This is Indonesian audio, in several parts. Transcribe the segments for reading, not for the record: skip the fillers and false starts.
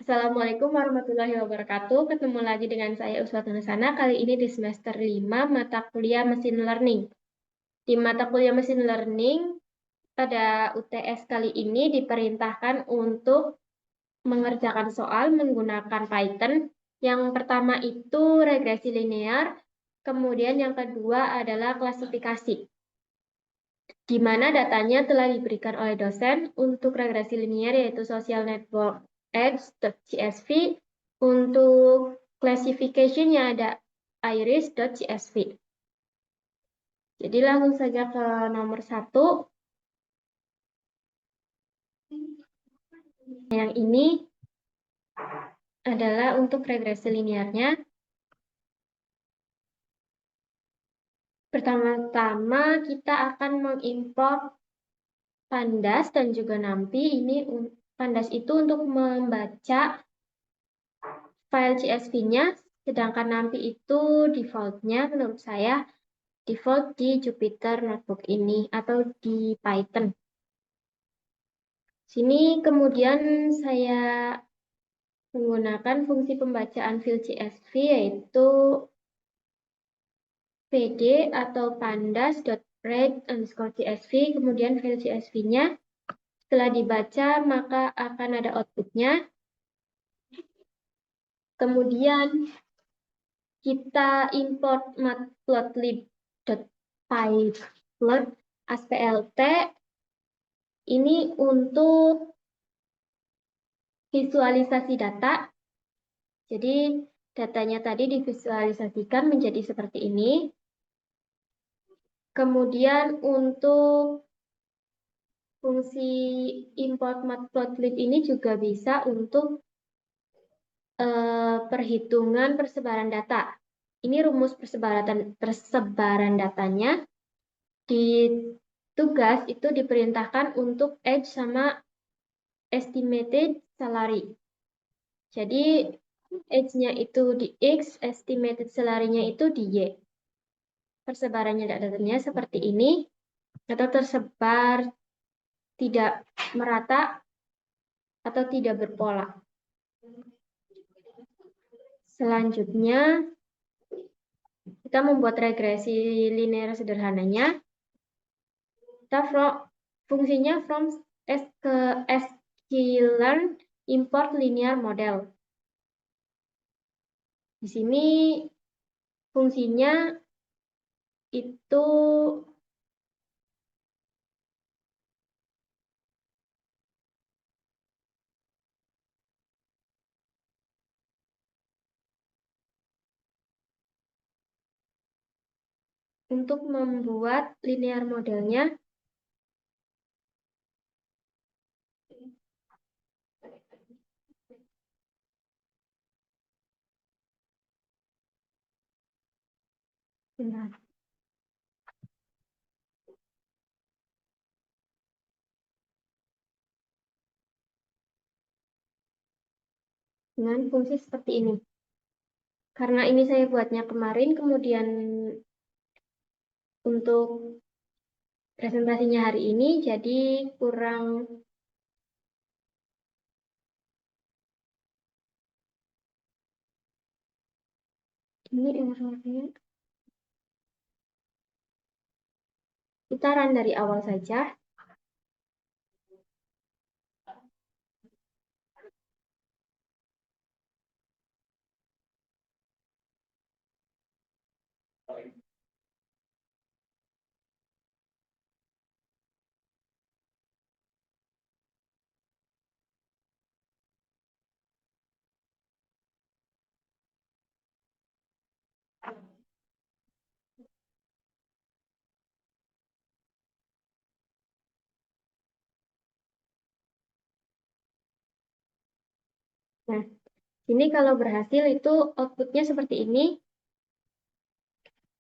Assalamualaikum warahmatullahi wabarakatuh. Ketemu lagi dengan saya Uswat Nusana. Kali ini di semester 5 mata kuliah mesin learning. Di mata kuliah mesin learning pada UTS kali ini diperintahkan untuk mengerjakan soal menggunakan Python. Yang pertama itu regresi linear, kemudian yang kedua adalah klasifikasi, di mana datanya telah diberikan oleh dosen. Untuk regresi linear yaitu social network x.csv, untuk classification-nya ada iris.csv. Jadi langsung saja ke nomor 1. Yang ini adalah untuk regresi linearnya. Pertama-tama kita akan mengimport pandas dan juga NumPy. Ini pandas itu untuk membaca file CSV-nya, sedangkan NumPy itu default-nya menurut saya default di Jupyter Notebook ini atau di Python. Sini kemudian saya menggunakan fungsi pembacaan file CSV yaitu pd atau pandas.read_csv, kemudian file CSV-nya. Setelah dibaca maka akan ada output-nya. Kemudian kita import matplotlib.pyplot asplt. Ini untuk visualisasi data. Jadi datanya tadi divisualisasikan menjadi seperti ini. Kemudian untuk fungsi import matplotlib ini juga bisa untuk perhitungan persebaran data. Ini rumus persebaran datanya. Di tugas itu diperintahkan untuk age sama estimated salary. Jadi age-nya itu di X, estimated salary-nya itu di Y. Persebarannya datanya seperti ini, atau tersebar tidak merata atau tidak berpola. Selanjutnya, kita membuat regresi linear sederhananya. Kita fungsinya from ke sklearn import linear model. Di sini fungsinya itu untuk membuat linear modelnya. Benar. Dengan fungsi seperti ini. Karena ini saya buatnya kemarin, kemudian untuk presentasinya hari ini, jadi kurang ini informasinya. Kita run dari awal saja. Nah, ini kalau berhasil itu outputnya seperti ini.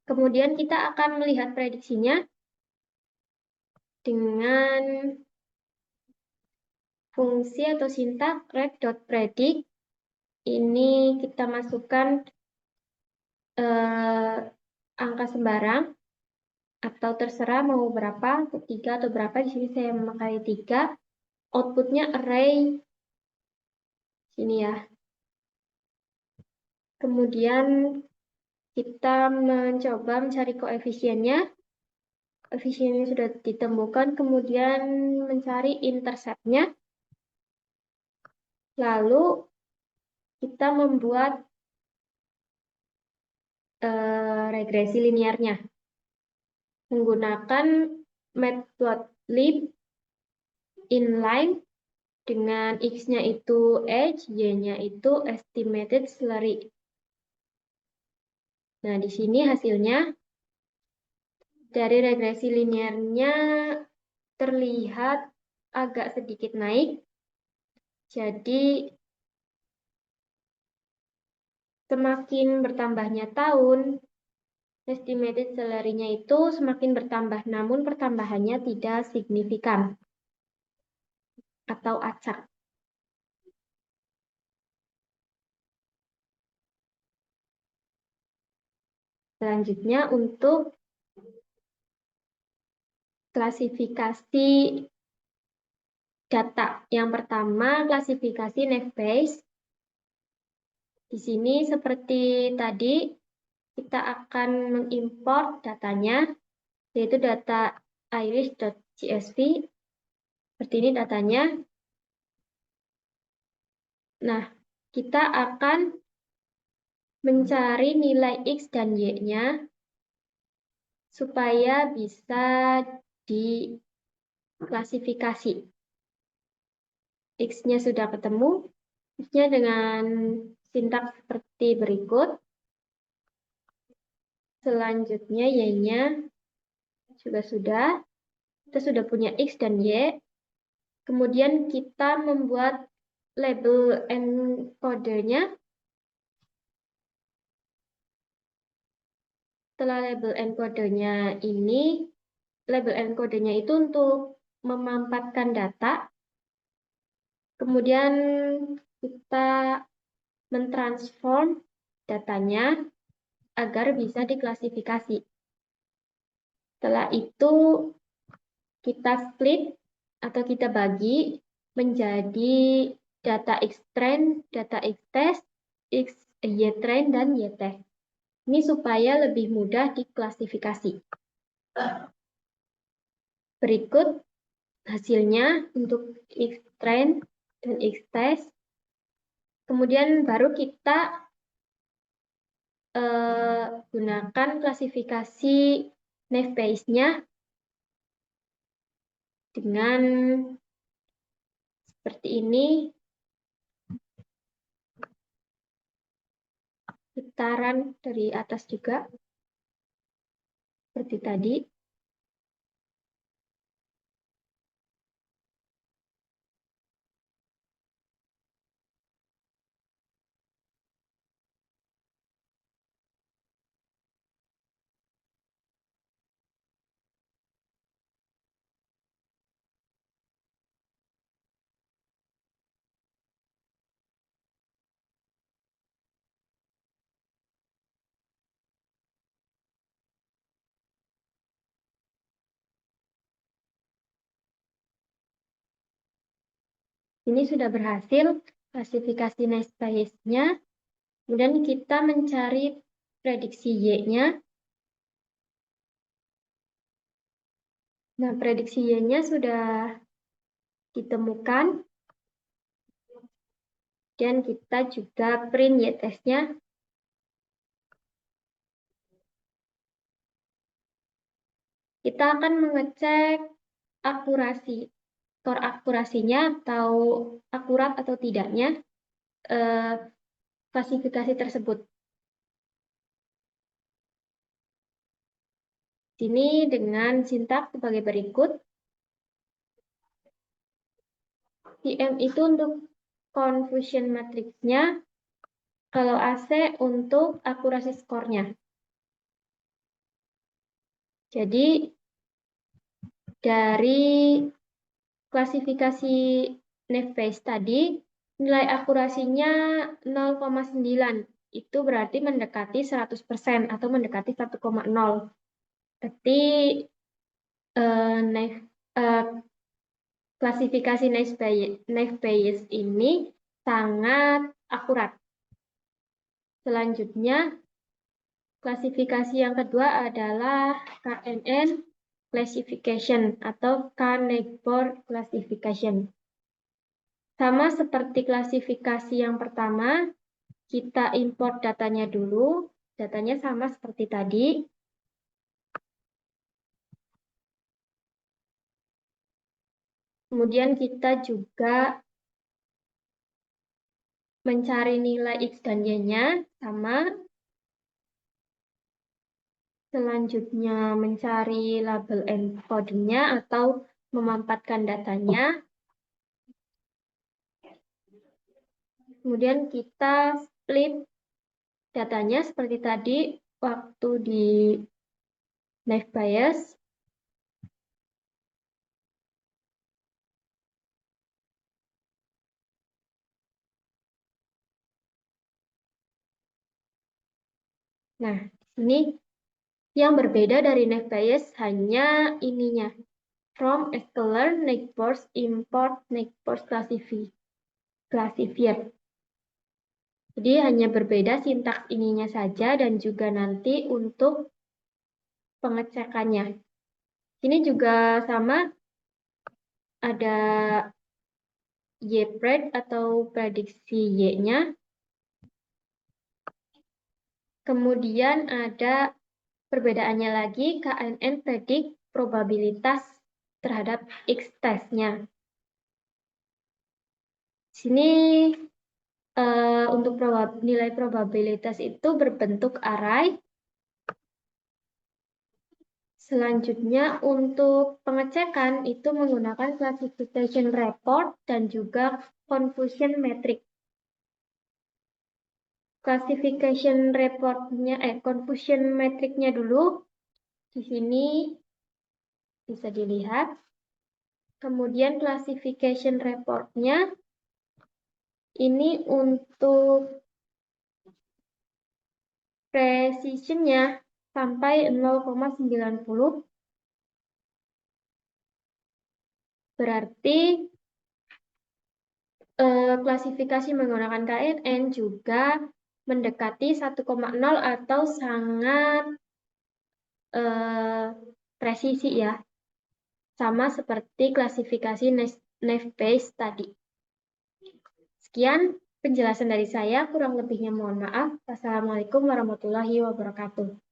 Kemudian kita akan melihat prediksinya dengan fungsi atau sintak rect.predict. Ini kita masukkan angka sembarang atau terserah mau berapa, 3 atau berapa. Di sini saya memakai 3. Outputnya array Ini ya. Kemudian kita mencoba mencari koefisiennya. Koefisiennya sudah ditemukan, kemudian mencari interceptnya. Lalu kita membuat regresi linearnya menggunakan matplotlib inline dengan X-nya itu age, Y-nya itu estimated slurry. Nah, di sini hasilnya dari regresi linearnya terlihat agak sedikit naik. Jadi, semakin bertambahnya tahun, estimated salary-nya itu semakin bertambah, namun pertambahannya tidak signifikan atau acak. Selanjutnya untuk klasifikasi data. Yang pertama, klasifikasi naive Bayes. Di sini seperti tadi, kita akan mengimport datanya, yaitu data iris.csv. Seperti ini datanya. Nah, kita akan mencari nilai X dan Y-nya supaya bisa diklasifikasi. X-nya sudah ketemu, X-nya dengan sintaks seperti berikut. Selanjutnya Y-nya juga sudah. Kita sudah punya X dan Y. Kemudian kita membuat label encodernya. Setelah label encodernya ini, label encodernya itu untuk memampatkan data. Kemudian kita mentransform datanya agar bisa diklasifikasi. Setelah itu kita split atau kita bagi menjadi data X-train, data X-test, Y-train, dan Y-test. Ini supaya lebih mudah diklasifikasi. Berikut hasilnya untuk X-train dan X-test. Kemudian baru kita gunakan klasifikasi naive Bayes-nya dengan seperti ini, putaran dari atas juga, seperti tadi. Ini sudah berhasil klasifikasi naive Bayes-nya. Kemudian kita mencari prediksi Y-nya. Nah, prediksi Y-nya sudah ditemukan. Dan kita juga print Y-test-nya. Kita akan mengecek akurasi, skor akurasinya atau akurat atau tidaknya klasifikasi tersebut. Sini dengan sintaks sebagai berikut. CM itu untuk confusion matrix-nya, kalau AC untuk akurasi skornya. Jadi dari klasifikasi naive Bayes tadi, nilai akurasinya 0,9. Itu berarti mendekati 100% atau mendekati 1,0. Berarti klasifikasi naive Bayes ini sangat akurat. Selanjutnya, klasifikasi yang kedua adalah KNN classification atau K-Neighbor classification. Sama seperti klasifikasi yang pertama, kita import datanya dulu. Datanya sama seperti tadi. Kemudian kita juga mencari nilai X dan Y-nya sama. Selanjutnya mencari label encodingnya atau memampatkan datanya. Kemudian kita split datanya seperti tadi waktu di naive Bayes. Nah, ini yang berbeda dari naive Bayes hanya ininya. From scalar neighbors import neighbors classifier. Jadi hanya berbeda sintaks ininya saja dan juga nanti untuk pengecekannya. Ini juga sama, ada Y-pred atau prediksi Y-nya. Kemudian ada perbedaannya lagi, KNN predik probabilitas terhadap X-test-nya. Sini untuk nilai probabilitas itu berbentuk array. Selanjutnya untuk pengecekan itu menggunakan classification report dan juga confusion metric. Classification reportnya, confusion metricnya dulu. Di sini bisa dilihat. Kemudian classification reportnya ini untuk precisionnya sampai 0,90. Berarti klasifikasi menggunakan KNN juga mendekati 1,0 atau sangat presisi ya. Sama seperti klasifikasi naive Bayes tadi. Sekian penjelasan dari saya, kurang lebihnya mohon maaf. Wassalamualaikum warahmatullahi wabarakatuh.